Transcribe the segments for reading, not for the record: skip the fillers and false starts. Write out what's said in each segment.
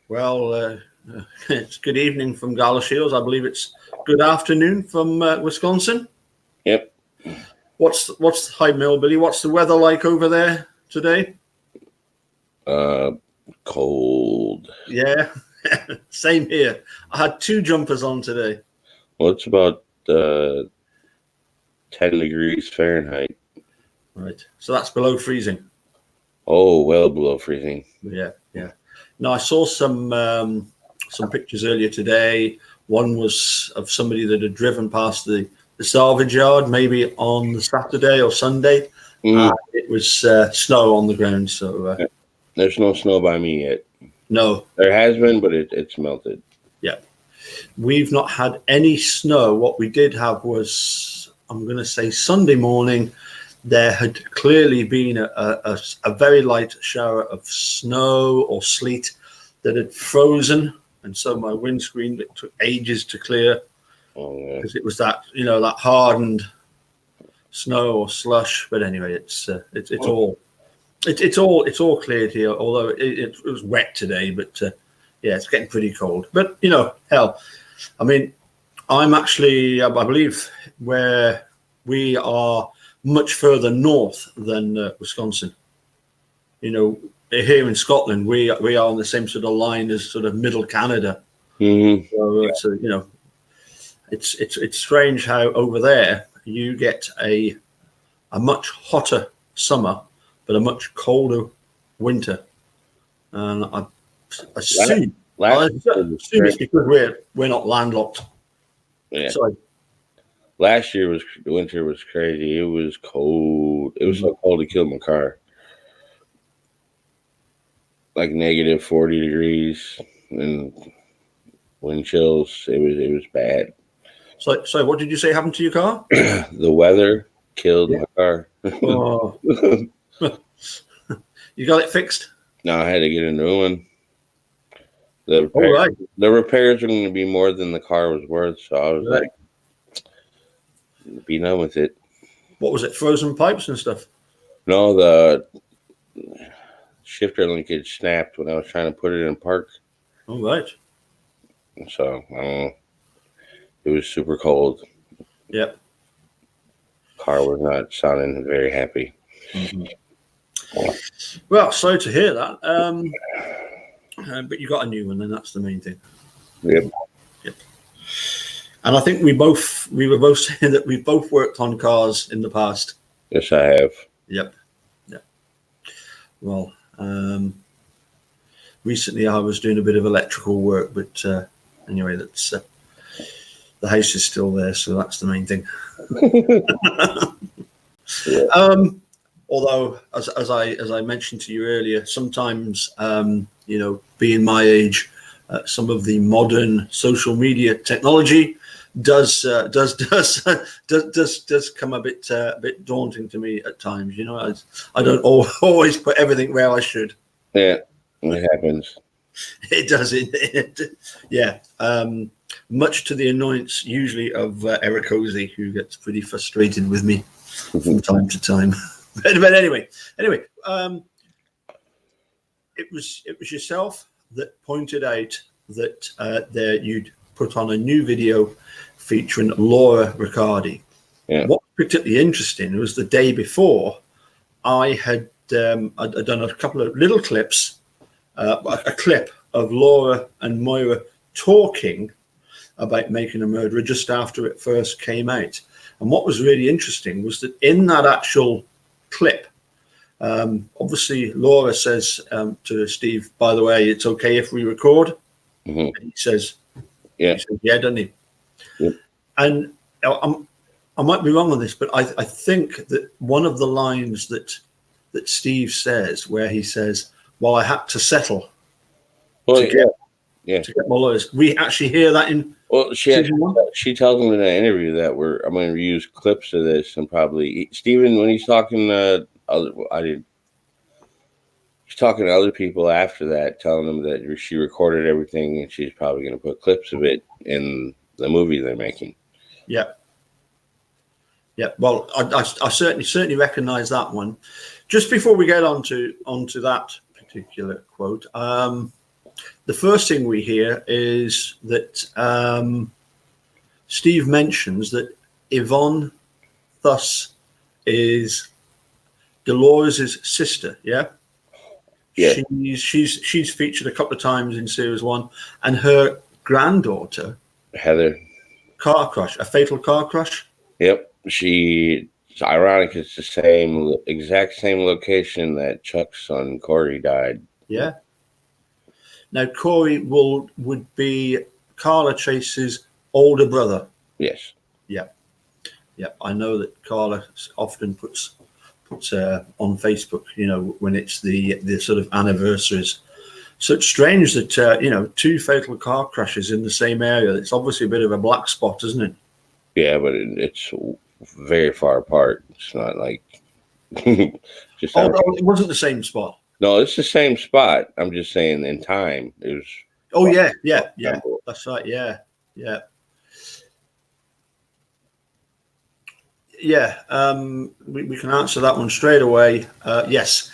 Well, it's good evening from Galashiels. I believe it's good afternoon from Wisconsin. Yep. Hi Milbillie? What's the weather like over there today? Cold. Yeah, same here. I had 2 jumpers on today. Well, it's about 10 degrees Fahrenheit. Right, so that's below freezing. Oh, well below freezing. Yeah. No, I saw some pictures earlier today. One was of somebody that had driven past the salvage yard, maybe on the Saturday or Sunday. It was snow on the ground. So there's no snow by me yet. No, there has been, but it's melted. Yeah, we've not had any snow. What we did have was, I'm going to say, Sunday morning. There had clearly been a very light shower of snow or sleet that had frozen, and so my windscreen, it took ages to clear because it was that hardened snow or slush. But anyway, it's all cleared here. Although it was wet today, but yeah, it's getting pretty cold. But hell, I mean, I'm actually, I believe, where we are much further north than Wisconsin. Here in Scotland, we are on the same sort of line as sort of middle Canada. Mm-hmm. So it's strange how over there you get a much hotter summer, but a much colder winter. And I assume it's because we're not landlocked. Yeah. Sorry. Last year the winter was crazy. It was cold. It was so cold it killed my car. Like negative 40 degrees and wind chills. It was bad. So what did you say happened to your car? The weather killed my car. Oh. You got it fixed? No, I had to get a new one. The repairs were going to be more than the car was worth, so I was like, be done with it. What was it? Frozen pipes and stuff? No, the shifter linkage snapped when I was trying to put it in park. Oh, right. So, I don't know. It was super cold. Yep. Car was not sounding very happy. Mm-hmm. Well, sorry to hear that. But you got a new one, and that's the main thing. Yep. And I think we were both saying that we've both worked on cars in the past. Yes, I have. Yep. Well, recently I was doing a bit of electrical work, but anyway, that's the house is still there, so that's the main thing. Although, as I mentioned to you earlier, sometimes being my age, some of the modern social media technology does come a bit daunting to me at times. I don't always put everything where I should. Yeah, it happens. It does. Yeah. Much to the annoyance usually of Eric Hosey, who gets pretty frustrated with me from time to time. But anyway, it was yourself that pointed out that you'd put on a new video featuring Laura Riccardi. Yeah. What was particularly interesting was the day before I had done a couple of little clips, a clip of Laura and Moira talking about Making a Murderer just after it first came out. And what was really interesting was that in that actual clip, obviously Laura says to Steve, by the way, it's okay if we record. Mm-hmm. And he says, yeah, doesn't he? Yep. And I might be wrong on this, but I think that one of the lines that Steve says, where he says, well, I had to settle to get my lawyers. We actually hear that in she tells him in that interview that I'm going to use clips of this, and probably Steven, when he's talking he's talking to other people after that, telling them that she recorded everything and she's probably going to put clips of it in the movie they're making. Yeah. Well, I certainly recognize that one. Just before we get onto that particular quote, the first thing we hear is that Steve mentions that Yvonne thus is Dolores' sister. Yeah. Yeah. She's featured a couple of times in series 1, and her granddaughter, Heather. Car crash, a fatal car crash. Yep. It's ironic. It's the exact same location that Chuck's son Corey died. Yeah. Now Corey would be Carla Chase's older brother. Yes. Yeah. Yeah. I know that Carla often puts on Facebook, when it's the sort of anniversaries. So it's strange that 2 fatal car crashes in the same area. It's obviously a bit of a black spot, isn't it? Yeah, but it's very far apart. It's not like just. Oh, it wasn't the same spot. No, it's the same spot. I'm just saying in time it was. Oh yeah. That's right. Yeah. We can answer that one straight away. Yes.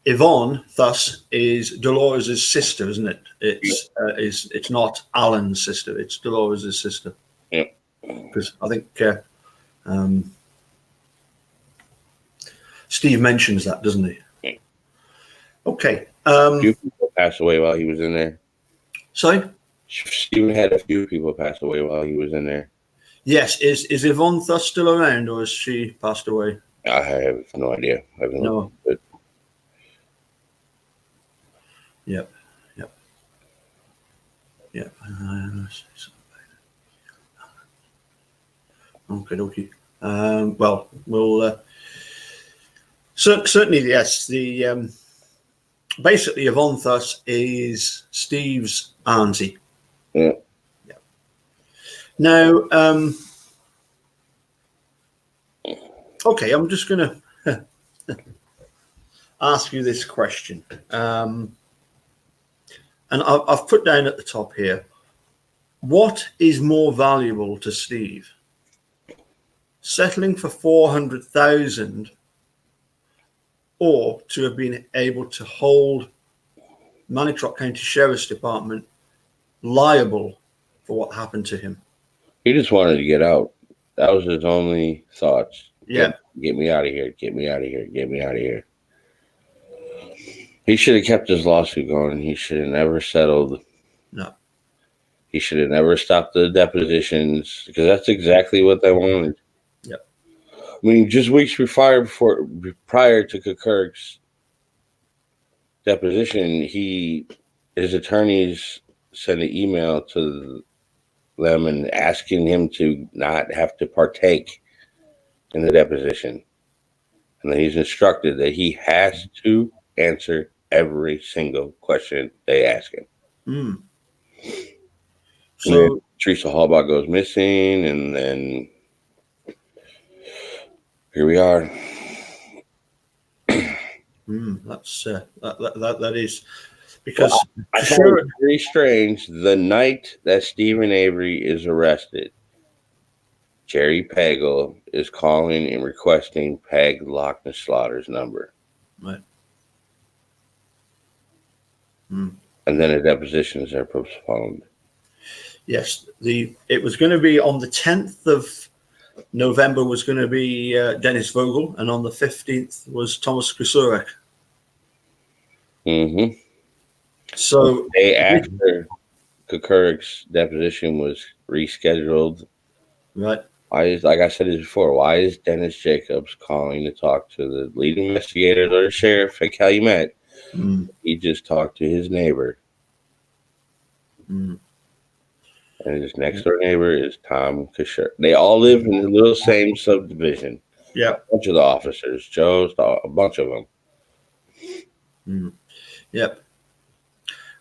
Yvonne, thus, is Dolores' sister, isn't it? It's not Alan's sister. It's Dolores' sister. Yeah. Because I think Steve mentions that, doesn't he? Yeah. Okay. A few people passed away while he was in there. Sorry? Steven had a few people pass away while he was in there. Yes. Is Yvonne thus still around, or has she passed away? I have no idea. I haven't no. But... Yep. Okay. Well, we'll certainly yes. The basically Yvonne thus is Steve's auntie. Yeah. Now, okay, I'm just going to ask you this question. And I've put down at the top here, what is more valuable to Steve? Settling for 400,000 or to have been able to hold Manitrot County Sheriff's Department liable for what happened to him? He just wanted to get out. That was his only thoughts. Yeah. Get me out of here. Get me out of here. Get me out of here. He should have kept his lawsuit going. He should have never settled. No. He should have never stopped the depositions, because that's exactly what they wanted. Yep. I mean, just weeks prior to Kirk's deposition, his attorneys sent an email to them and asking him to not have to partake in the deposition. And then he's instructed that he has to answer every single question they ask him. Mm. So Teresa Hallbach goes missing, and then here we are. That's that is because I find it very strange. The night that Stephen Avery is arrested, Jerry Pagel is calling and requesting Peg Loch Slaughter's number. Right. And then the depositions are postponed. Yes, it was going to be on the 10th of November was going to be Dennis Vogel, and on the 15th was Thomas Kusurek. Mm-hmm. So the day after Kukurek's deposition was rescheduled. Right. Like I said before, why is Dennis Jacobs calling to talk to the lead investigator or the sheriff at Calumet? He just talked to his neighbor. And his next door neighbor is Tom Kushner. They all live in the little same subdivision. Yeah. A bunch of the officers, Joe's, a bunch of them. Yep.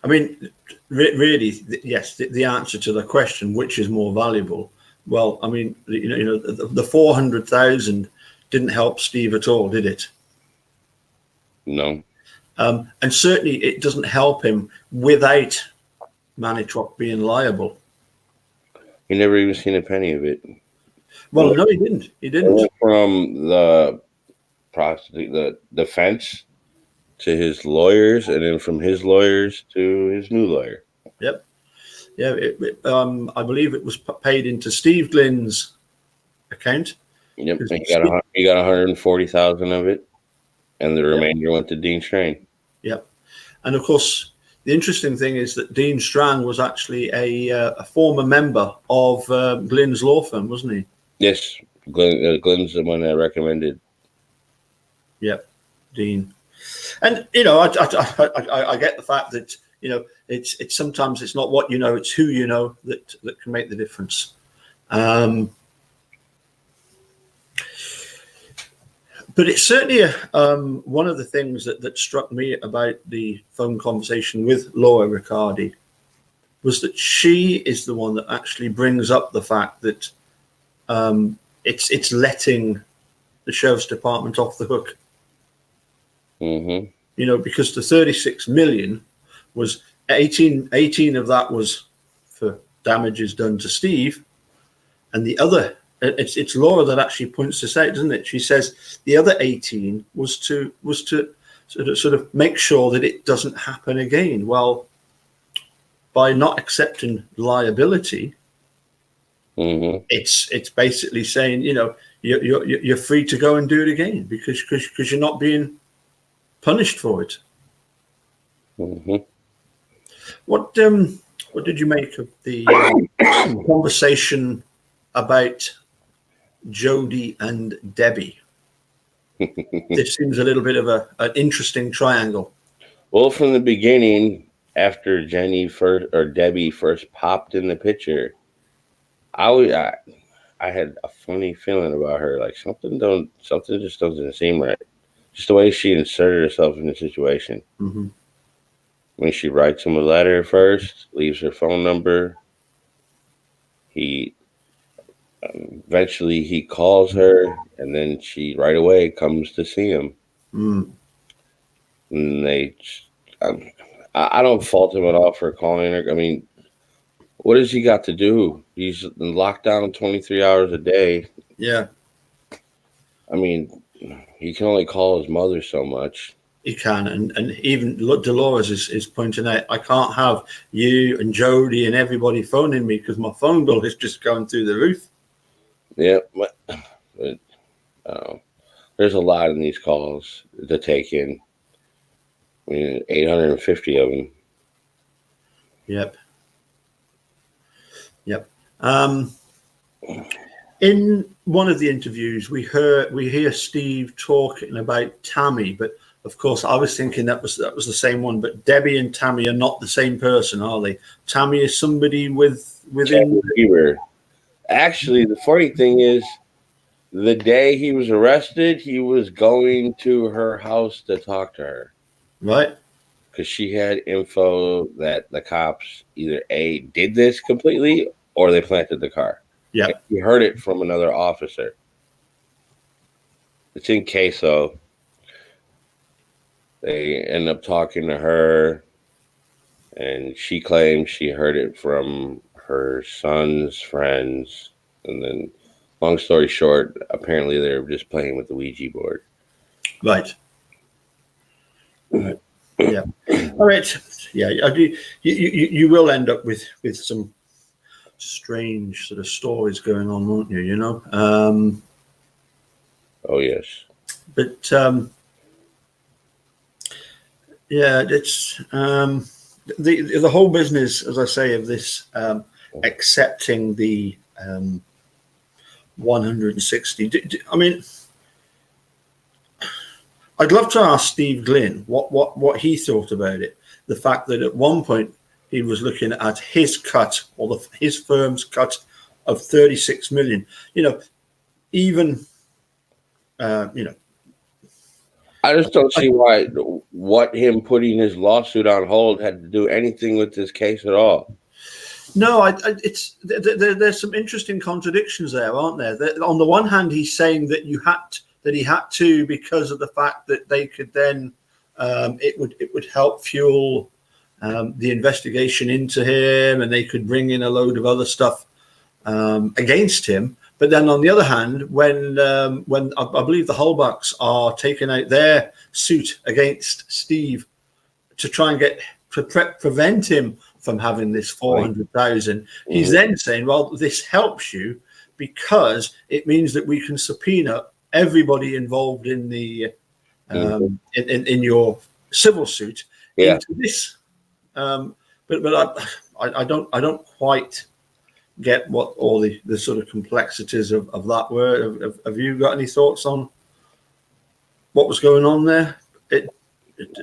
I mean, really, yes, the answer to the question, which is more valuable? Well, I mean, the 400,000 didn't help Steve at all, did it? No. And certainly it doesn't help him without Manitrot being liable. He never even seen a penny of it. Well, no, he didn't. He didn't. From the defense, to his lawyers, and then from his lawyers to his new lawyer. Yep. Yeah. I believe it was paid into Steve Glynn's account. Yep, and he got 140,000 of it, and the remainder went to Dean Strain. Yep. And of course, the interesting thing is that Dean Strang was actually a former member of Glynn's law firm, wasn't he? Yes, Glenn's the one that recommended. Yep, Dean. And I get the fact that it's sometimes it's not what you know, it's who you know that can make the difference. But it's certainly one of the things that struck me about the phone conversation with Laura Riccardi was that she is the one that actually brings up the fact that it's letting the sheriff's department off the hook. Mm-hmm. Because the 36 million was 18 of that was for damages done to Steve, and the other. It's Laura that actually points this out, doesn't it? She says the other 18 was to sort of make sure that it doesn't happen again. Well, by not accepting liability, it's basically saying you're free to go and do it again because you're not being punished for it. What did you make of the conversation about Jody and Debbie? This seems a little bit of an interesting triangle. Well, from the beginning, after Debbie first popped in the picture, I had a funny feeling about her. Like something just doesn't seem right. Just the way she inserted herself in the situation. Mm-hmm. When she writes him a letter first, leaves her phone number. Eventually he calls her, and then she right away comes to see him. And I don't fault him at all for calling her. I mean, what has he got to do? He's locked down 23 hours a day. Yeah. I mean, he can only call his mother so much. He can, and even Dolores is pointing out, I can't have you and Jody and everybody phoning me because my phone bill is just going through the roof. Yeah, but there's a lot in these calls to take in. I mean, 850 of them. Yep. In one of the interviews, we hear Steve talking about Tammy, but of course, I was thinking that was the same one. But Debbie and Tammy are not the same person, are they? Tammy is somebody within. Actually, the funny thing is, the day he was arrested, he was going to her house to talk to her. Right. Because she had info that the cops either A, did this completely, or they planted the car. Yeah. He heard it from another officer. It's in queso. They end up talking to her, and she claims she heard it from her son's friends. And then, long story short, apparently they were just playing with the Ouija board. Right. Yeah. All right. Yeah. You will end up with some strange sort of stories going on, won't you? Oh yes. But yeah, it's the whole business, as I say, of this accepting the 160. I mean, I'd love to ask Steve Glynn what he thought about it. The fact that at one point he was looking at his cut or his firm's cut of 36 million. Even I just don't see what him putting his lawsuit on hold had to do anything with this case at all. No, there's some interesting contradictions there, aren't there? On the one hand, he's saying that he had to because of the fact that they could then it would help fuel the investigation into him, and they could bring in a load of other stuff against him. But then on the other hand, when I believe the Holbachs are taking out their suit against Steve to try and prevent him from having this 400,000, he's then saying, well, this helps you because it means that we can subpoena everybody involved in the in your civil suit into this. But I don't quite get what all the sort of complexities of that were. Have you got any thoughts on what was going on there? It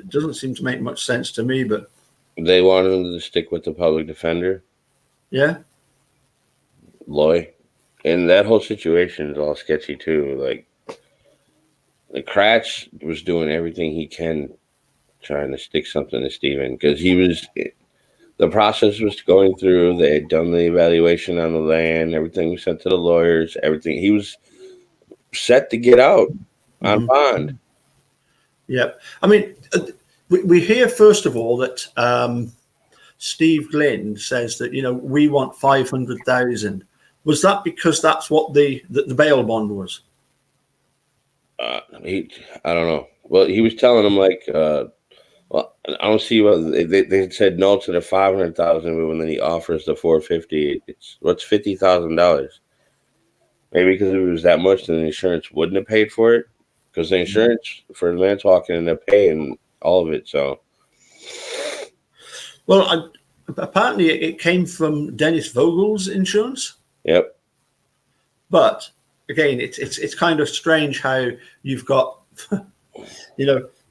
doesn't seem to make much sense to me, but they wanted him to stick with the public defender. Yeah. Loy. And that whole situation is all sketchy too. Like, the Kratz was doing everything he can trying to stick something to Steven because the process was going through. They had done the evaluation on the land. Everything was sent to the lawyers. Everything. He was set to get out on bond. Yep. I mean, we hear, first of all, that Steve Glynn says that, we want 500,000. Was that because that's what the bail bond was? I don't know. Well, he was telling them well, I don't see what they said no to the 500,000, but when then he offers the 450, what's $50,000? Maybe because if it was that much, then the insurance wouldn't have paid for it. Because the insurance for the man talking and they're paying all of it. So, well, apparently it came from Dennis Vogel's insurance. Yep. But again, it's kind of strange how you've got,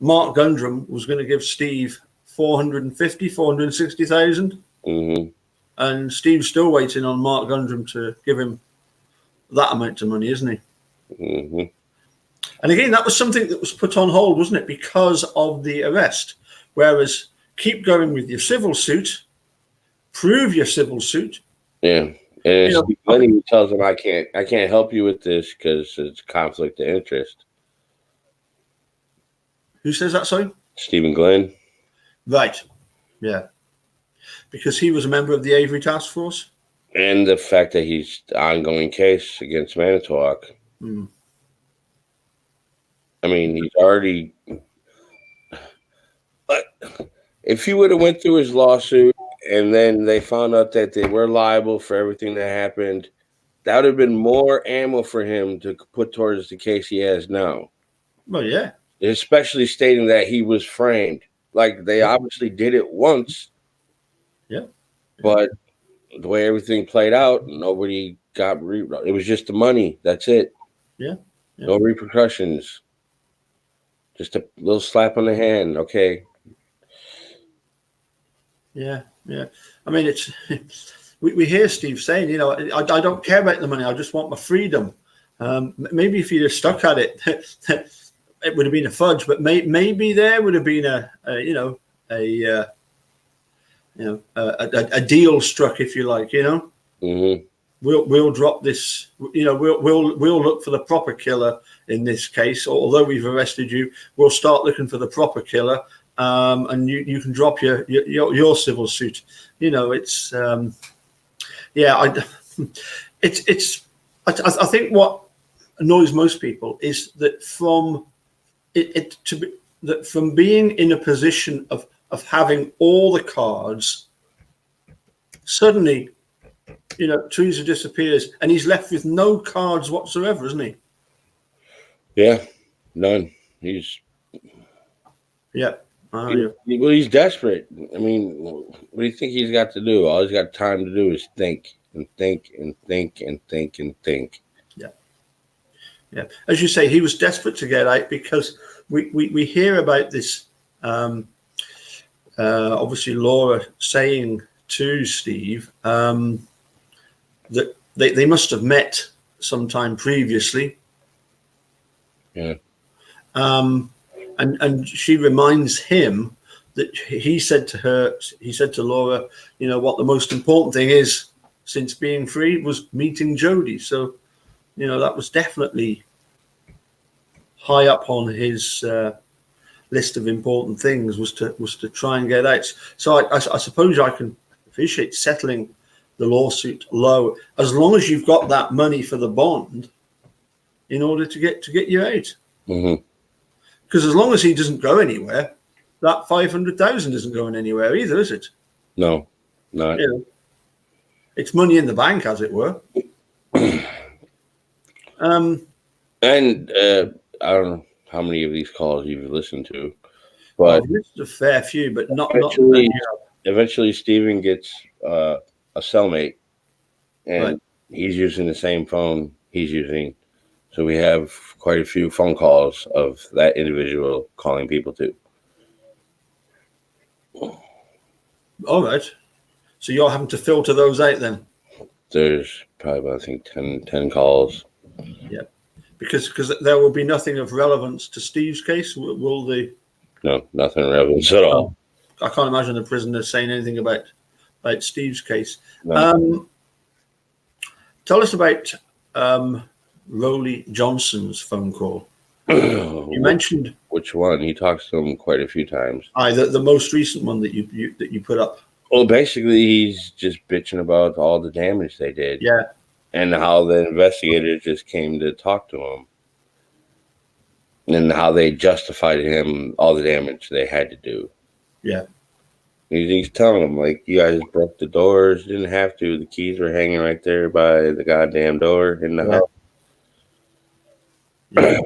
Mark Gundrum was going to give Steve 460,000, and Steve's still waiting on Mark Gundrum to give him that amount of money, isn't he? And again, that was something that was put on hold, wasn't it, because of the arrest? Whereas keep going with your civil suit, prove your civil suit. Yeah. And Steve tells him, I can't help you with this because it's conflict of interest. Who says that, sorry? Stephen Glenn. Right. Yeah. Because he was a member of the Avery Task Force. And the fact that he's the ongoing case against Manitowoc. I mean, he's already. But if he would have went through his lawsuit and then they found out that they were liable for everything that happened, that would have been more ammo for him to put towards the case he has now. Well, yeah. Especially stating that he was framed. Like, they obviously did it once. Yeah. But the way everything played out, nobody got it was just the money. That's it. Yeah. No repercussions. Just a little slap on the hand. Okay. Yeah. I mean, we hear Steve saying, I don't care about the money. I just want my freedom. Maybe if he'd have stuck at it, it would have been a fudge. But maybe there would have been a deal struck, if you like. We'll drop this. We'll look for the proper killer in this case. Although we've arrested you, we'll start looking for the proper killer, and you can drop your civil suit. I think what annoys most people is that from being in a position of having all the cards, suddenly, Teresa disappears and he's left with no cards whatsoever, isn't he? Yeah, none. He's he's desperate. I mean, what do you think he's got to do? All he's got time to do is think and think and think and think and think. Yeah. As you say, he was desperate to get out because we hear about this. Obviously, Laura saying to Steve that they must have met sometime previously. Yeah. And she reminds him that he said to Laura, what the most important thing is since being free was meeting Jody. So, that was definitely high up on his list of important things was to try and get out. So I suppose I can appreciate settling the lawsuit low, as long as you've got that money for the bond in order to get you out. Mm-hmm. Because as long as he doesn't go anywhere, that 500,000 isn't going anywhere either, is it? No, not. You know, it's money in the bank, as it were. And I don't know how many of these calls you've listened to, but this is a fair few, but not eventually, eventually Steven gets a cellmate, and right. he's using the same phone he's using. So we have quite a few phone calls of that individual calling people too. All right. So you're having to filter those out then? There's probably about, I think, 10 calls. Yeah. Because there will be nothing of relevance to Steve's case, will they? No, nothing relevant at all. I can't imagine the prisoner saying anything about Steve's case. No. Tell us about Rowley Johnson's phone call. You mentioned which one? He talks to him quite a few times. The most recent one that you put up. Well, basically, he's just bitching about all the damage they did. Yeah. And how the investigators just came to talk to him. And how they justified him all the damage they had to do. Yeah. He's telling them, like, you guys broke the doors. Didn't have to. The keys were hanging right there by the goddamn door in the house. Yeah.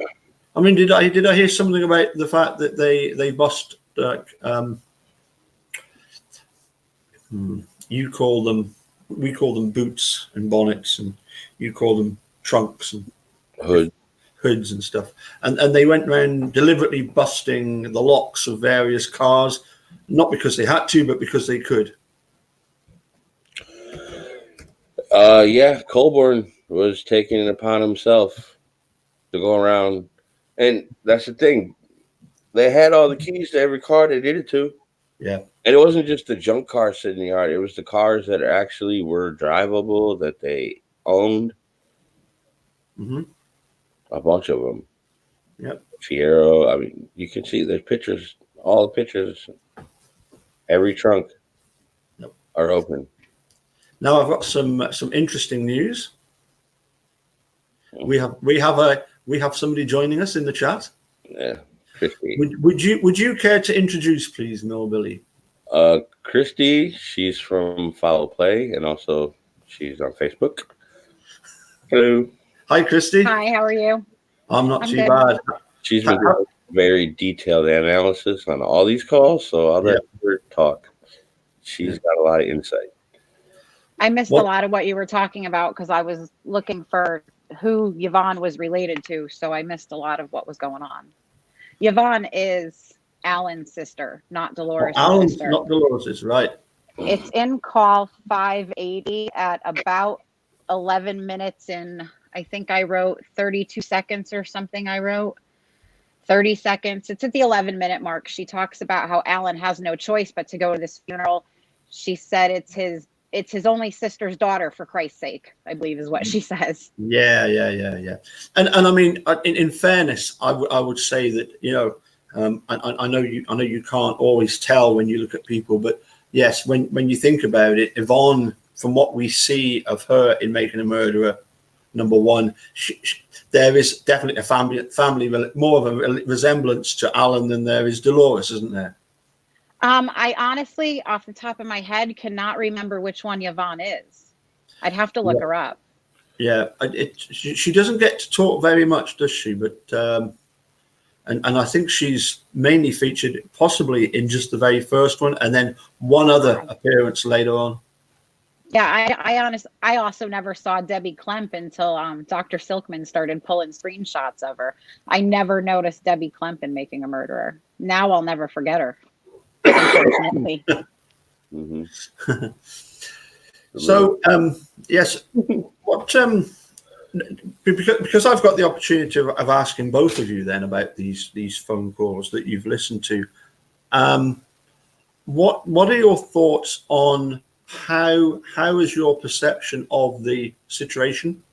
I mean, did I hear something about the fact that they bust we call them boots and bonnets, and you call them trunks and hoods and stuff, and they went around deliberately busting the locks of various cars, not because they had to, but because they could. Yeah, Colborn was taking it upon himself to go around, and that's the thing. They had all the keys to every car they did it to. Yeah. And it wasn't just the junk car sitting in the yard. It was the cars that actually were drivable, that they owned. Mm-hmm. A bunch of them. Yep. Fiero. I mean, you can see there's pictures. All the pictures. Every trunk are open. Now I've got some interesting news. We have somebody joining us in the chat. Yeah, Christy. Would you care to introduce, please, Milbillie? Christy. She's from Follow Play, and also she's on Facebook. Hello. Hi, Christy. Hi. How are you? I'm not too bad. She's been doing very detailed analysis on all these calls, so I'll let her talk. She's got a lot of insight. I missed a lot of what you were talking about because I was looking for who Yvonne was related to, so I missed a lot of what was going on. Yvonne is Alan's sister, not Dolores' Alan's sister. not Dolores', right. It's in call 580 at about 11 minutes and I think I wrote 32 seconds or something. I wrote 30 seconds. It's at the 11-minute mark. She talks about how Alan has no choice but to go to this funeral. She said it's his only sister's daughter, for Christ's sake, I believe is what she says. Yeah. And I mean, in fairness, I would say that, you know, I know you can't always tell when you look at people, but yes, when you think about it, Yvonne, from what we see of her in Making a Murderer, number one, there is definitely a family more of a resemblance to Alan than there is Dolores, isn't there? I honestly, off the top of my head, cannot remember which one Yvonne is. I'd have to look her up. Yeah, she doesn't get to talk very much, does she? But and I think she's mainly featured possibly in just the very first one, and then one other appearance later on. Yeah, I also never saw Debbie Klemp until Dr. Silkman started pulling screenshots of her. I never noticed Debbie Klemp in Making a Murderer. Now I'll never forget her, unfortunately. Mm-hmm. So, yes, what because I've got the opportunity of asking both of you then about these phone calls that you've listened to. What are your thoughts on how is your perception of the situation?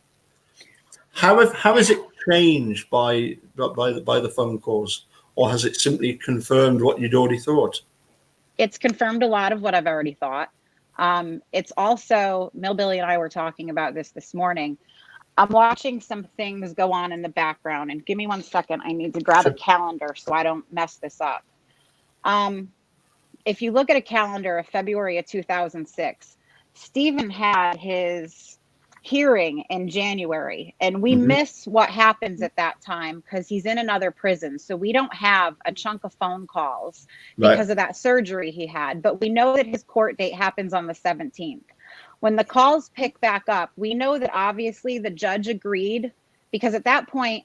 How has it changed by the phone calls, or has it simply confirmed what you'd already thought? It's confirmed a lot of what I've already thought. It's also, Milbillie and I were talking about this morning. I'm watching some things go on in the background, and give me 1 second. I need to grab a calendar so I don't mess this up. If you look at a calendar of February of 2006, Stephen had his hearing in January, and we miss what happens at that time because he's in another prison. So we don't have a chunk of phone calls because of that surgery he had, but we know that his court date happens on the 17th. When the calls pick back up, we know that obviously the judge agreed, because at that point,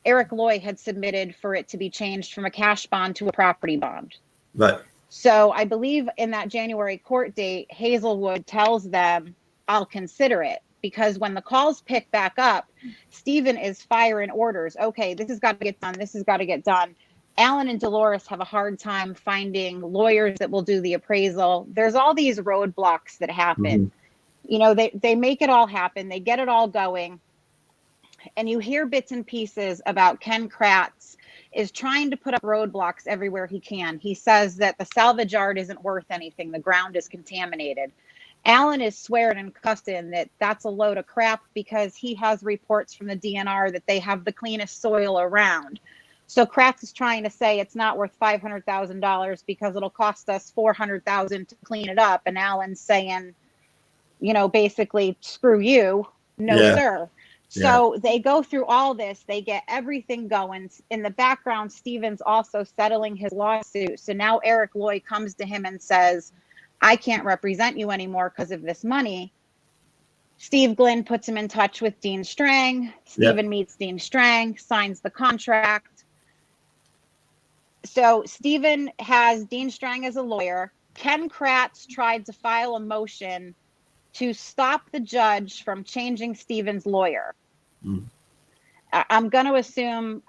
Eric Loy had submitted for it to be changed from a cash bond to a property bond. Right. So I believe in that January court date, Hazelwood tells them, I'll consider it, because when the calls pick back up, Stephen is firing orders. Okay, this has got to get done. This has got to get done. Alan and Dolores have a hard time finding lawyers that will do the appraisal. There's all these roadblocks that happen. You know, they make it all happen. They get it all going. And you hear bits and pieces about Ken Kratz is trying to put up roadblocks everywhere he can. He says that the salvage yard isn't worth anything. The ground is contaminated. Alan is swearing and cussing that that's a load of crap, because he has reports from the DNR that they have the cleanest soil around. So Kratz is trying to say it's not worth $500,000 because it'll cost us $400,000 to clean it up. And Alan's saying, you know, basically, screw you. No, sir. So they go through all this. They get everything going. In the background, Stephen's also settling his lawsuit. So now Eric Loy comes to him and says, I can't represent you anymore because of this money. Steve Glynn puts him in touch with Dean Strang. Stephen meets Dean Strang, signs the contract. So Stephen has Dean Strang as a lawyer. Ken Kratz tried to file a motion to stop the judge from changing Stephen's lawyer. I'm going to assume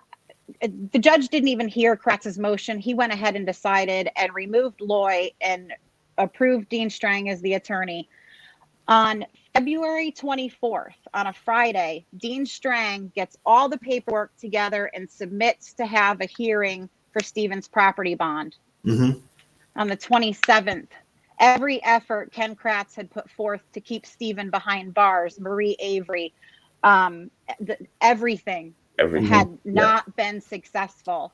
the judge didn't even hear Kratz's motion. He went ahead and decided and removed Loy and approved Dean Strang as the attorney. On February 24th, on a Friday, Dean Strang gets all the paperwork together and submits to have a hearing for Stephen's property bond. On the 27th, every effort Ken Kratz had put forth to keep Stephen behind bars, Marie Avery, everything had not been successful.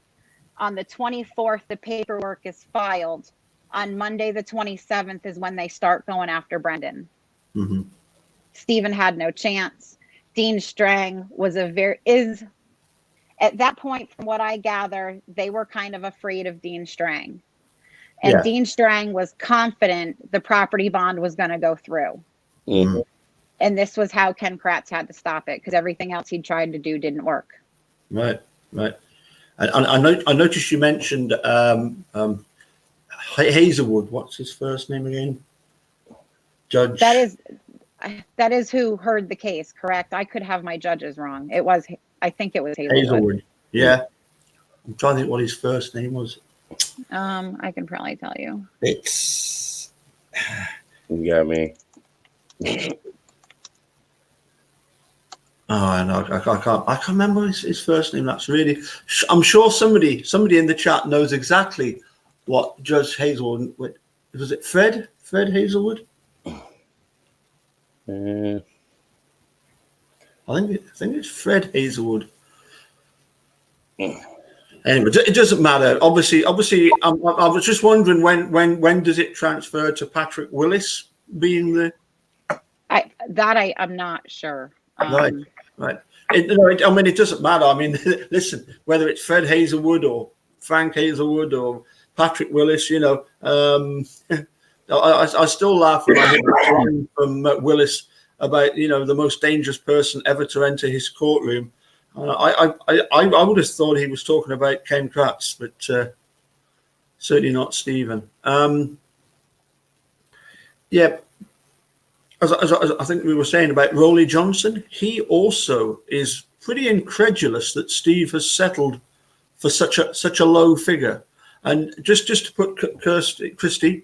On the 24th, the paperwork is filed. On Monday, the 27th, is when they start going after Brendan. Stephen had no chance. Dean Strang is at that point, from what I gather, they were kind of afraid of Dean Strang. And Dean Strang was confident the property bond was going to go through. And this was how Ken Kratz had to stop it, because everything else he'd tried to do didn't work. Right. And I noticed you mentioned Hazelwood. What's his first name again? Judge. That is who heard the case, correct? I could have my judges wrong. I think it was Hazelwood. Yeah. I'm trying to think what his first name was. I can probably tell you. It's. You got me. Oh, no, I can't remember his first name. That's really. I'm sure somebody in the chat knows exactly what Judge Hazelwood. Was it Fred Hazelwood? I think it's Fred Hazelwood. Anyway, it doesn't matter. Obviously, I was just wondering when does it transfer to Patrick Willis being the. I'm not sure. Right. It doesn't matter. I mean, listen, whether it's Fred Hazelwood or Frank Hazelwood or Patrick Willis, you know, I still laugh when I hear the line from Willis about, you know, the most dangerous person ever to enter his courtroom. I would have thought he was talking about Ken Kratz, but certainly not Stephen. As I think we were saying about Rowley Johnson, he also is pretty incredulous that Steve has settled for such a low figure. And just to put Christy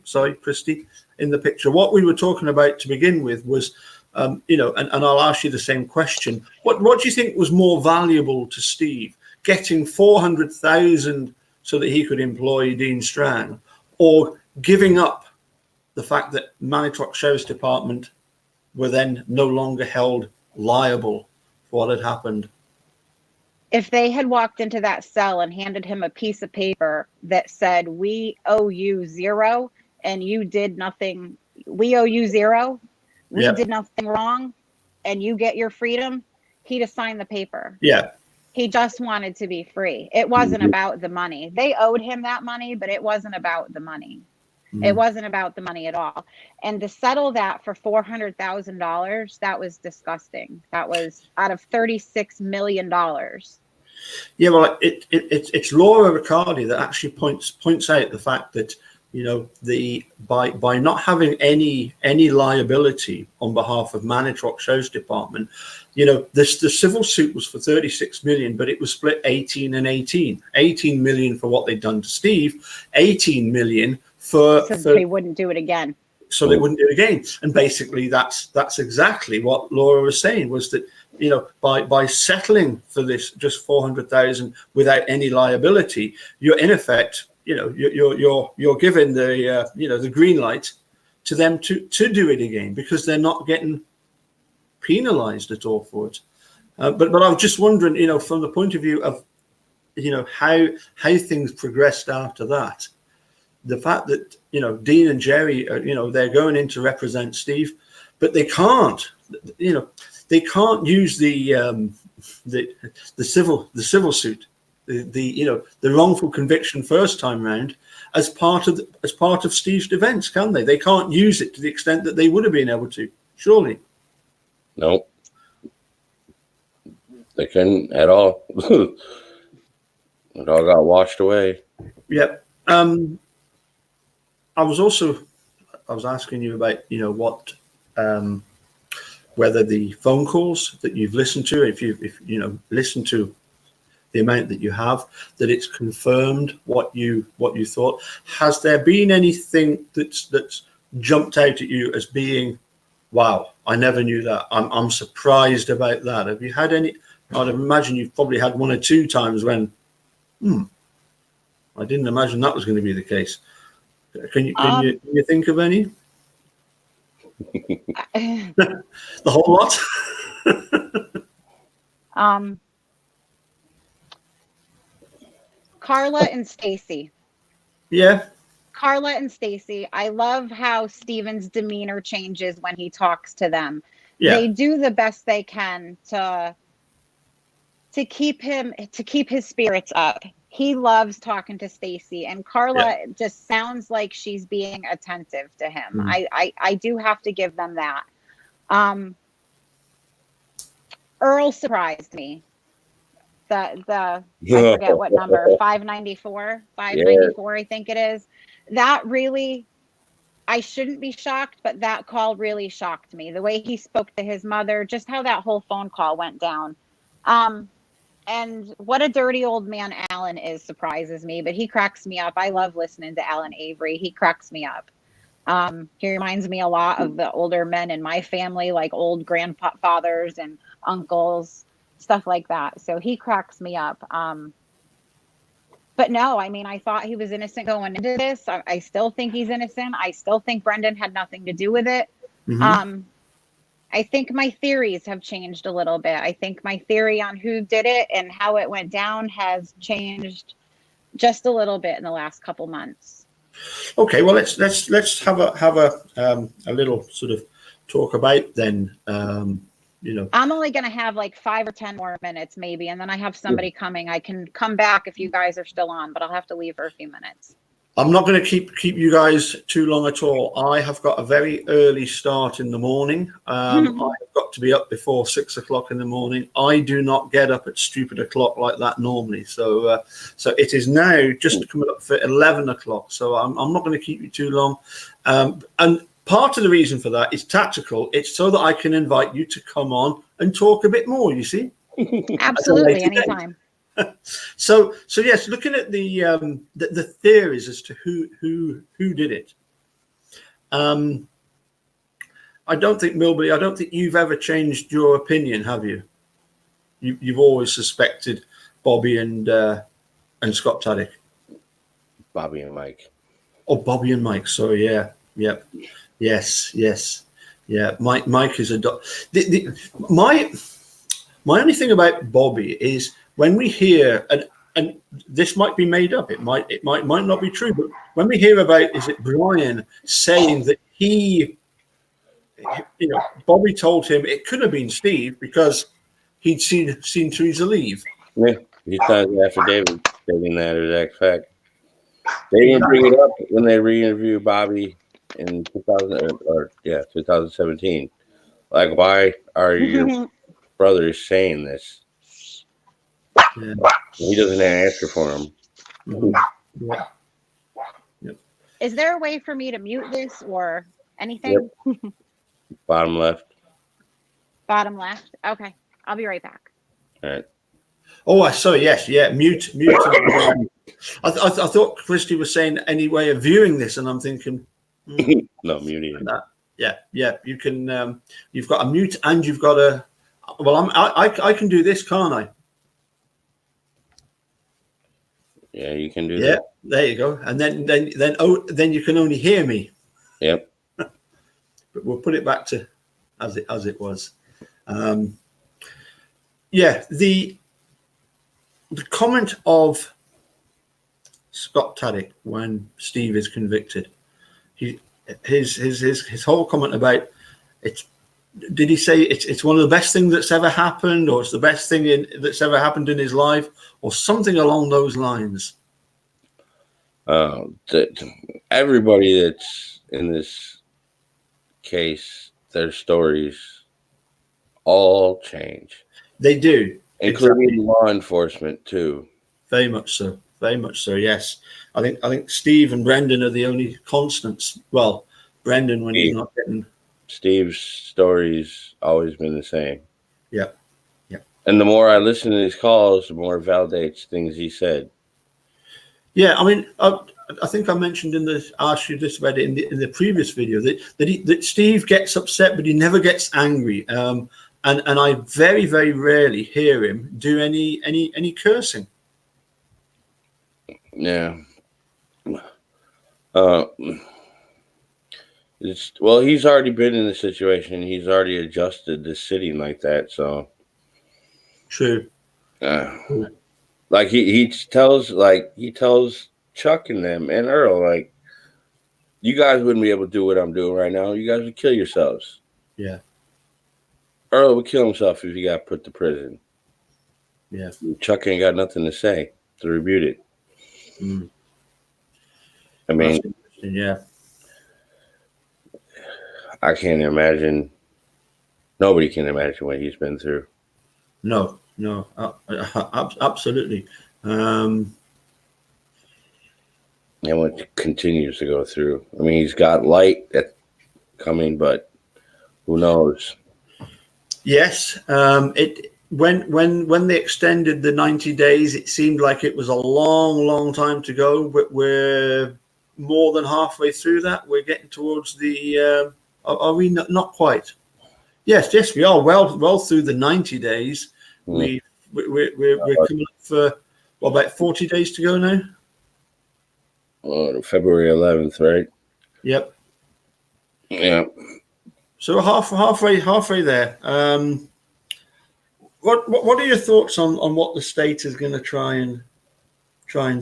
in the picture, what we were talking about to begin with was, you know, and I'll ask you the same question. What do you think was more valuable to Steve, getting $400,000 so that he could employ Dean Strang, or giving up the fact that Manitou Sheriff's Department were then no longer held liable for what had happened. If they had walked into that cell and handed him a piece of paper that said, we owe you $0 and you did nothing, we owe you $0, we Yeah. did nothing wrong, and you get your freedom, he'd have signed the paper. Yeah. He just wanted to be free. It wasn't about the money. They owed him that money, but it wasn't about the money. It wasn't about the money at all. And to settle that for $400,000, that was disgusting. That was out of $36 million. Yeah, well, it's Laura Riccardi that actually points out the fact that, you know, by not having any liability on behalf of Manitou Sheriff's Department, you know, the civil suit was for 36 million, but it was split 18 and 18 million for what they'd done to Steve, 18 million for they wouldn't do it again. So they wouldn't do it again. And basically that's exactly what Laura was saying, was that, you know, by settling for this just 400,000 without any liability, you're in effect, you know, you're given the you know, the green light to them to do it again, because they're not getting penalized at all for it. But I was just wondering, you know, from the point of view of, you know, how things progressed after that, the fact that, you know, Dean and Jerry are, you know, they're going in to represent Steve, but they can't, you know, they can't use the civil suit, the you know, the wrongful conviction first time round as part of Steve's defense, can they? They can't use it to the extent that they would have been able to, surely. No, they couldn't at all. It all got washed away. Yep. I was asking you about, you know, what, whether the phone calls that you've listened to, if you know, listened to the amount that you have, that it's confirmed what you thought. Has there been anything that's jumped out at you as being, wow, I never knew that. I'm surprised about that. Have you had any? I'd imagine you've probably had one or two times when, I didn't imagine that was going to be the case. Can you think of any? The whole lot. Carla and Stacy. Yeah. Carla and Stacy. I love how Steven's demeanor changes when he talks to them. Yeah. They do the best they can to keep his spirits up. He loves talking to Stacy, and Carla just sounds like she's being attentive to him. I do have to give them that. Earl surprised me. I forget what number, 594, I think it is. That really, I shouldn't be shocked, but that call really shocked me. The way he spoke to his mother, just how that whole phone call went down. And what a dirty old man Alan is surprises me, but he cracks me up. I love listening to Alan Avery. He cracks me up. He reminds me a lot of the older men in my family, like old grandfathers and uncles, stuff like that. So he cracks me up. But no, I mean, I thought he was innocent going into this. I still think he's innocent. I still think Brendan had nothing to do with it. I think my theories have changed a little bit. I think my theory on who did it and how it went down has changed just a little bit in the last couple months. Okay, well, let's have a little sort of talk about then. You know, I'm only going to have like 5 or 10 more minutes maybe, and then I have somebody coming. I can come back if you guys are still on, but I'll have to leave for a few minutes. I'm not going to keep you guys too long at all. I have got a very early start in the morning. I've got to be up before 6 o'clock in the morning. I do not get up at stupid o'clock like that normally. So it is now just coming up for 11 o'clock. So I'm not going to keep you too long. And part of the reason for that is tactical. It's so that I can invite you to come on and talk a bit more, you see? Absolutely, anytime. So yes, looking at the theories as to who did it. I don't think, Milbillie, I don't think you've ever changed your opinion, have you? You've always suspected Bobby and Scott Taddick. Bobby and Mike. Oh, Bobby and Mike. Sorry, yeah. Yep. Yes. Yes. Yeah. Mike is a my only thing about Bobby is when we hear, and this might be made up, it might not be true, but when we hear about, is it Brian saying that Bobby told him it could have been Steve because he'd seen Teresa leave. Yeah, he signed the affidavit stating that exact fact. They didn't Exactly. bring it up when they re-interviewed Bobby in 2017. Like, why are your brothers saying this? Yeah. He doesn't answer for him. Yeah. Yep. Is there a way for me to mute this or anything? Yep. Bottom left. Bottom left. Okay, I'll be right back. All right. Oh, sorry. Yes. Yeah. Mute. I thought Christy was saying any way of viewing this, and I'm thinking, No, muting. Yeah. You can. You've got a mute, and you've got a. Well, I can do this, can't I? Yeah, you can do Yeah. that. There you go. And then you can only hear me. Yep. But we'll put it back to as it was. Yeah. The comment of Scott Taddick when Steve is convicted, his whole comment about it's. Did he say it's one of the best things that's ever happened, or it's the best thing that's ever happened in his life, or something along those lines? Everybody that's in this case, their stories all change. They do, including exactly. Law enforcement too. Very much so. Very much so. Yes, I think Steve and Brendan are the only constants. Well, Brendan when he's not getting. Steve's story's always been the same. Yeah. And the more I listen to these calls, the more it validates things he said. Yeah, I mean, I think I mentioned asked you this about it in the previous video that Steve gets upset, but he never gets angry. And I very, very rarely hear him do any cursing. Yeah. He's already been in the situation. He's already adjusted to sitting like that. So true. Like he tells Chuck and them and Earl, like, you guys wouldn't be able to do what I'm doing right now. You guys would kill yourselves. Yeah. Earl would kill himself if he got put to prison. Yeah. Chuck ain't got nothing to say to rebut it. I mean, yeah. I can't imagine. Nobody can imagine what he's been through. No, absolutely. And what continues to go through. I mean, he's got light that's coming, but who knows? Yes. When they extended the 90 days, it seemed like it was a long, long time to go. But we're more than halfway through that. We're getting towards the. Are we not quite? Yes, we are well through the 90 days. We're coming up for about 40 days to go now. February 11th, right? Yep. Yeah. So halfway there. What are your thoughts on what the state is going to try and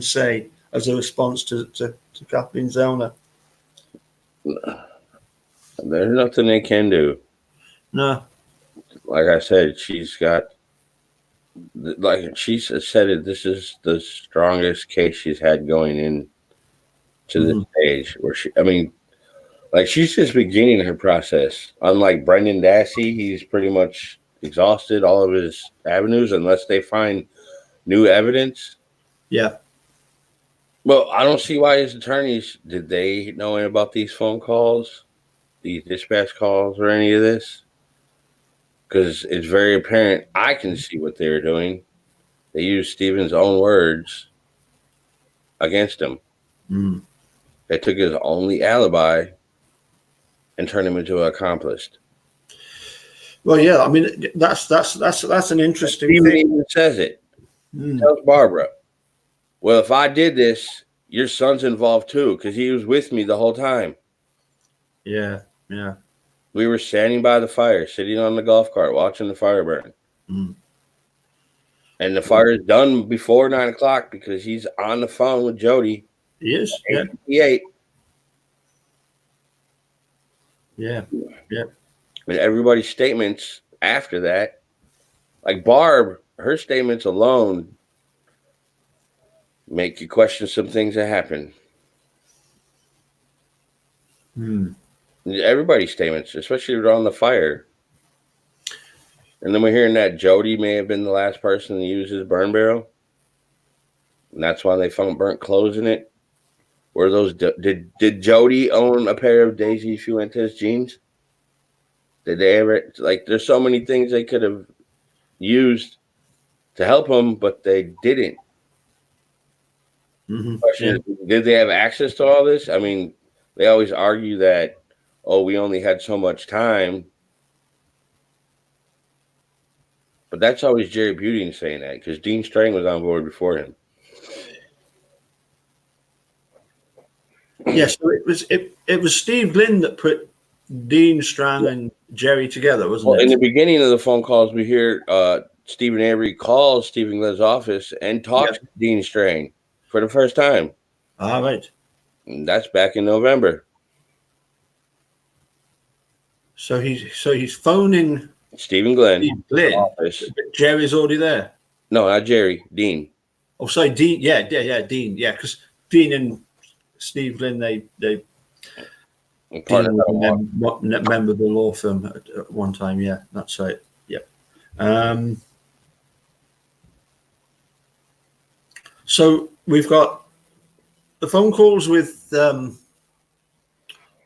say as a response to Kathleen Zellner? There's nothing they can do. No. Like I said, she's got, like she said it, this is the strongest case she's had going in to this stage where she's just beginning her process. Unlike Brendan Dassey, he's pretty much exhausted all of his avenues unless they find new evidence. Yeah. Well, I don't see why his attorneys, did they know about these phone calls, these dispatch calls, or any of this? Because it's very apparent. I can see what they were doing. They used Stephen's own words against him. They took his only alibi and turned him into an accomplice. Well, yeah, I mean that's an interesting Stephen thing. even says it. Tells Barbara, well, if I did this, your son's involved too, because he was with me the whole time. Yeah. Yeah. We were standing by the fire, sitting on the golf cart, watching the fire burn. Mm. And the fire is done before 9 o'clock because he's on the phone with Jody. He is. Yeah. 8:58. Yeah. Yeah. And everybody's statements after that, like Barb, her statements alone make you question some things that happen. Mm. Everybody's statements, especially around the fire. And then we're hearing that Jody may have been the last person to use his burn barrel. And that's why they found burnt clothes in it. Were those did Jody own a pair of Daisy Fuentes jeans? Did they ever, like, there's so many things they could have used to help him, but they didn't. Mm-hmm. Question is, did they have access to all this? I mean, they always argue that, oh, we only had so much time. But that's always Jerry Buting saying that, because Dean Strang was on board before him. Yeah, so it was Steve Glynn that put Dean Strang and Jerry together, wasn't Well, it? in the beginning of the phone calls, we hear Stephen Avery calls Stephen Glynn's office and talks to Dean Strang for the first time. All right. And that's back in November. So he's phoning Stephen Glynn. Steve Glynn. Office. But Jerry's already there. No, not Jerry. Dean. Oh, sorry, Dean. Yeah, Dean. Yeah, because Dean and Steve Glynn, they Part of member of the law firm at one time. Yeah, that's right. Yeah. So we've got the phone calls with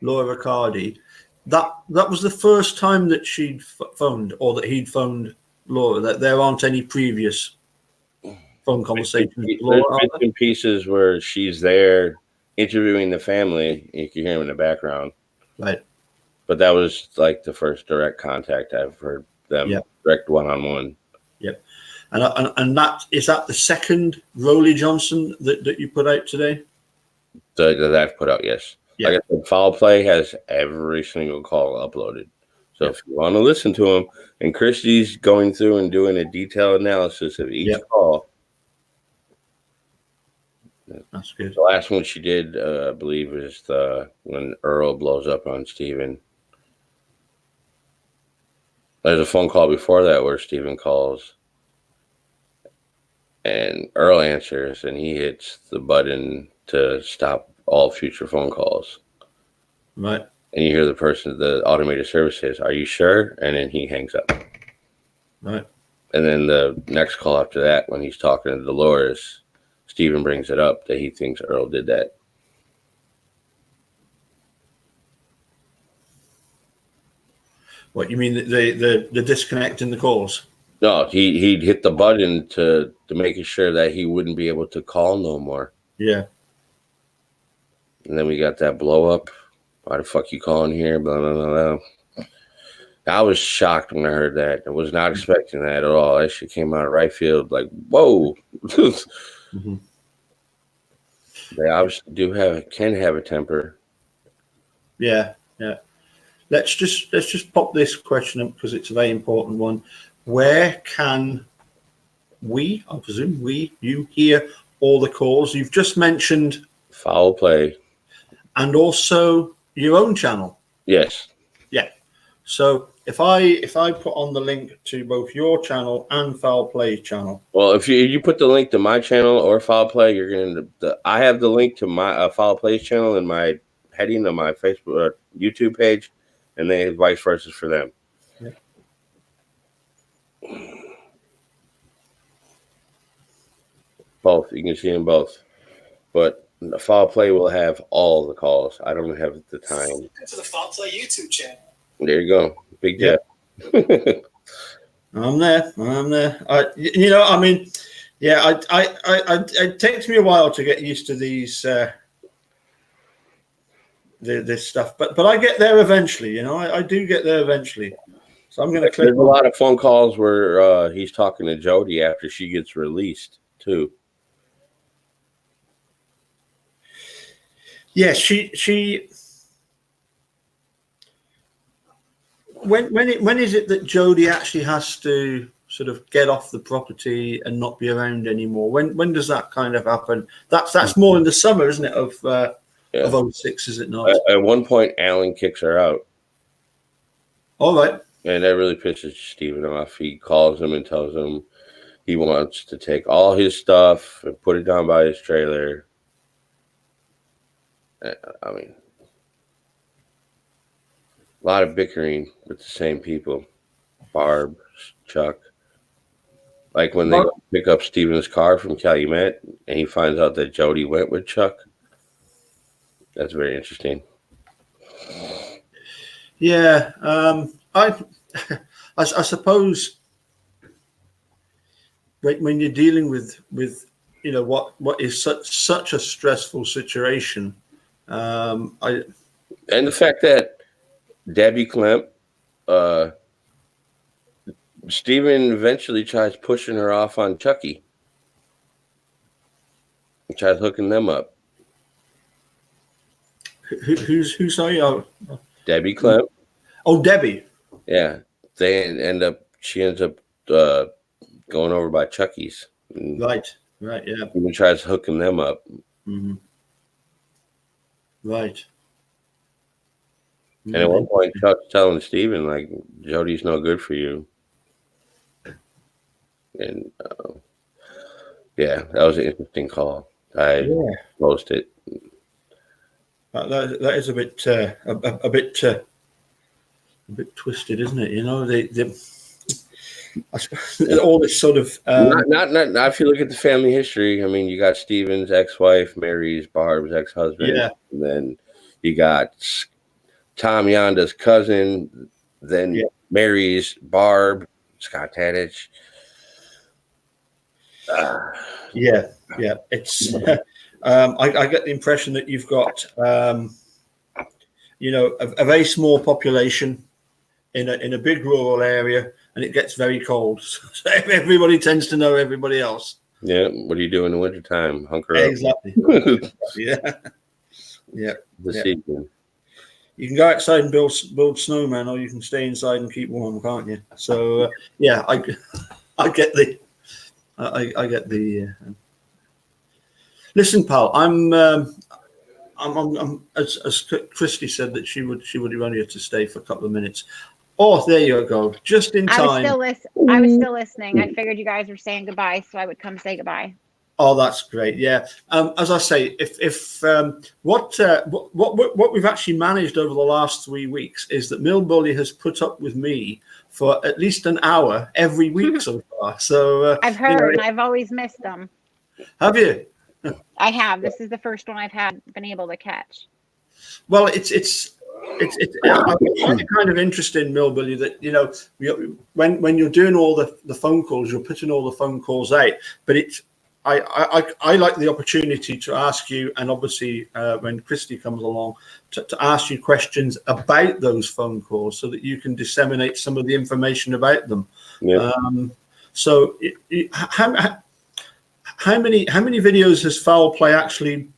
Laura Riccardi. That was the first time that she'd phoned, or that he'd phoned Laura. That there aren't any previous phone conversations with Laura. There's bits and pieces where she's there interviewing the family. You can hear him in the background. Right. But that was like the first direct contact I've heard them, direct one-on-one. Yep. And that is that the second Rowley Johnson that you put out today? That I've put out, yes. Yeah. Like I said, Foul Play has every single call uploaded. So if you want to listen to them, and Christy's going through and doing a detailed analysis of each call. That's good. The last one she did, I believe, is when Earl blows up on Stephen. There's a phone call before that where Stephen calls, and Earl answers, and he hits the button to stop all future phone calls. Right. And you hear the automated service says, "Are you sure?" And then he hangs up. Right. And then the next call after that, when he's talking to Dolores, Stephen brings it up that he thinks Earl did that. What you mean, the disconnect in the calls? No, he'd hit the button to make sure that he wouldn't be able to call no more. Yeah. And then we got that blow up. Why the fuck you calling here? Blah, blah, blah, blah. I was shocked when I heard that. I was not expecting that at all. That shit came out of right field like, whoa. Mm-hmm. They obviously can have a temper. Yeah, yeah. Let's just pop this question up because it's a very important one. Where can we, I presume you hear all the calls? You've just mentioned Foul Play. And also your own channel. Yes. Yeah. So if I put on the link to both your channel and Foul Play channel. Well, if you put the link to my channel or Foul Play, you're going to. I have the link to my Foul Play's channel in my heading of my Facebook YouTube page, and then vice versa for them. Yeah. Both. You can see them both, but the Foul Play will have all the calls. I don't have the time. To the Foul Play YouTube channel. There you go, Big Jeff. I'm there. It takes me a while to get used to these this stuff, but I get there eventually. I do get there eventually. So I'm going to click. There's a lot of phone calls where he's talking to Jody after she gets released too. Yeah, she when is it that Jody actually has to sort of get off the property and not be around anymore? When does that kind of happen? That's more in the summer, isn't it? Of '06, is it not? At one point, Alan kicks her out. All right. And that really pisses Steven off. He calls him and tells him he wants to take all his stuff and put it down by his trailer. I mean, a lot of bickering with the same people. Barb, Chuck. Like when they go pick up Steven's car from Calumet and he finds out that Jody went with Chuck. That's very interesting. Yeah. I suppose when you're dealing with what is such a stressful situation, and the fact that Debbie Klemp, Steven eventually tries pushing her off on Chucky. He tries hooking them up. Who's sorry? Debbie Klemp. Oh, Debbie. Yeah, she ends up going over by Chucky's. Right. Yeah. Even tries hooking them up. Mm-hmm. Right. And at one point, Chuck's telling Steven, like, Jody's no good for you. And yeah, that was an interesting call. I posted. That is a bit twisted, isn't it? You know, I suppose all this sort of not if you look at the family history. I mean, you got Steven's ex-wife marries Barb's ex-husband, and then you got Tom Yonda's cousin, then marries Barb, Scott Tadich. It's I get the impression that you've got a very small population in a big rural area, and it gets very cold. So everybody tends to know everybody else. Yeah, what do you do in the wintertime? Hunker up. Exactly. Yeah. Season. You can go outside and build snowmen, or you can stay inside and keep warm, can't you? So I get the. I get the. Listen, pal. I'm as Christy said that she would be ready to stay for a couple of minutes. Oh, there you go. Just in time. I was still listening. I figured you guys were saying goodbye, so I would come say goodbye. Oh, that's great. Yeah. As I say, if what we've actually managed over the last 3 weeks is that Milbillie has put up with me for at least an hour every week so far. So I've heard, and I've always missed them. Have you? I have. This is the first one I've been able to catch. Well, it's kind of interesting, Milbillie, that when you're doing all the phone calls, you're putting all the phone calls out, but I like the opportunity to ask you, and obviously when Christy comes along, to ask you questions about those phone calls so that you can disseminate some of the information about them. Yeah. So how many videos has Foul Play actually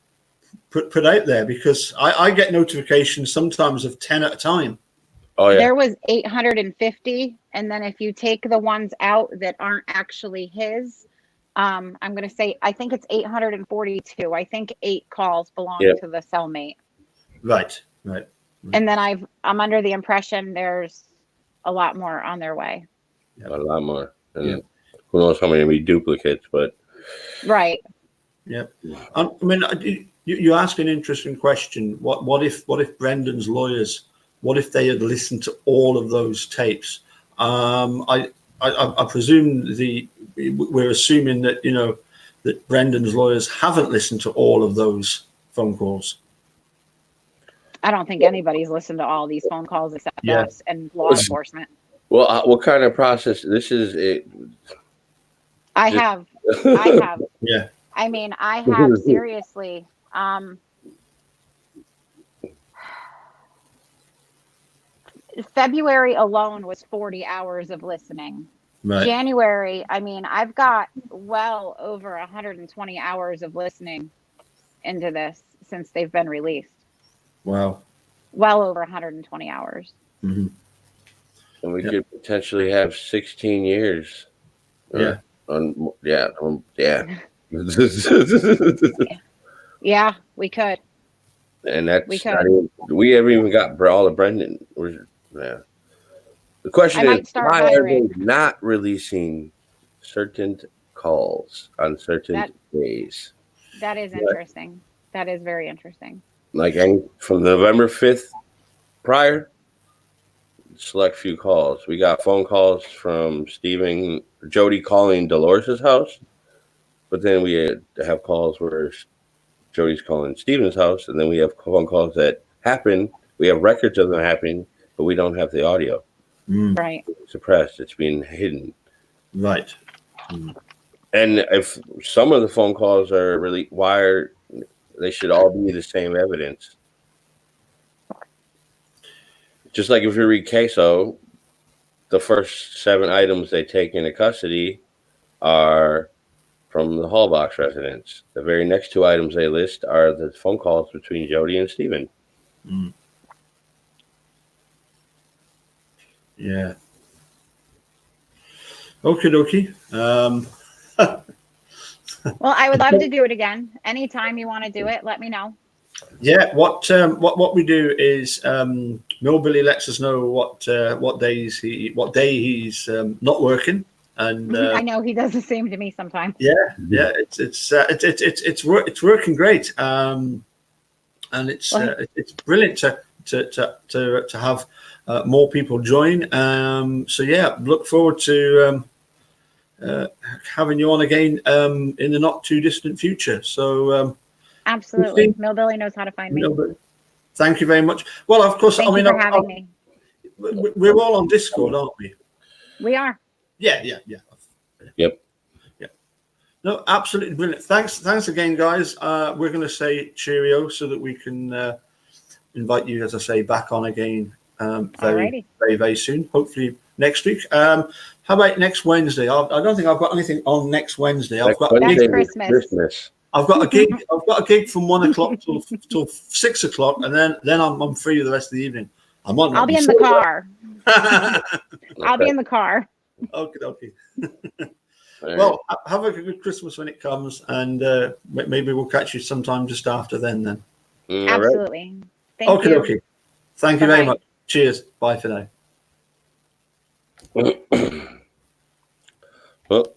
put out there? Because I get notifications sometimes of 10 at a time. Oh yeah. There was 850, and then if you take the ones out that aren't actually his, I'm going to say I think it's 842. I think 8 calls belong to the cellmate. Right. And then I'm under the impression there's a lot more on their way. A lot more. And who knows how many will be duplicates, but right. Yeah. I mean, you ask an interesting question. What if Brendan's lawyers, what if they had listened to all of those tapes? I presume we're assuming that that Brendan's lawyers haven't listened to all of those phone calls. I don't think anybody's listened to all these phone calls except us and law enforcement. Well, what kind of process? This is it. I have. Yeah. I mean, I have seriously. February alone was 40 hours of listening. Right. January, I mean, I've got well over 120 hours of listening into this since they've been released. Wow. Well over 120 hours. Mm-hmm. And we could potentially have 16 years. Yeah. Yeah. Yeah, we could. And that's We could. we haven't even got all of Brendan. Yeah. The question I is, might start why are they hiring. not releasing certain calls on certain That- days? That is interesting. That is very interesting. Like from November 5th prior, select few calls. We got phone calls from Jody calling Dolores' house, but then we have calls where Jody's calling Steven's house, and then we have phone calls that happen. We have records of them happening, but we don't have the audio. Right. It's suppressed. It's being hidden. Right. And if some of the phone calls are really wired, they should all be the same evidence. Just like if you read CASO, the first 7 items they take into custody are from the Hallbox residence. The very next 2 items they list are the phone calls between Jody and Steven. Yeah. Okie dokie. Well, I would love to do it again. Anytime you want to do it, let me know. Yeah. What we do is Milbillie lets us know what day he's not working, and I know he does the same to me sometimes. yeah, it's working great, and it's brilliant to have more people join. So yeah, look forward to having you on again in the not too distant future. So Absolutely. Milbillie knows how to find me. Thank you very much. Well, of course, Thank you for having me. We're all on Discord, aren't we? We are. Yeah. Yep. Yeah. No, absolutely brilliant. Thanks again, guys. We're going to say cheerio so that we can invite you, as I say, back on again very soon. Hopefully next week. How about next Wednesday? I don't think I've got anything on next Wednesday. That's Christmas. I've got a gig. I've got a gig from 1 o'clock till 6 o'clock, and then I'm free the rest of the evening. I'll be in the car. I'll be in the car. Okay. Well, have a good Christmas when it comes, and maybe we'll catch you sometime just after then. Absolutely. Thank you. Okay. Thank you very much. Cheers. Bye for now. Well.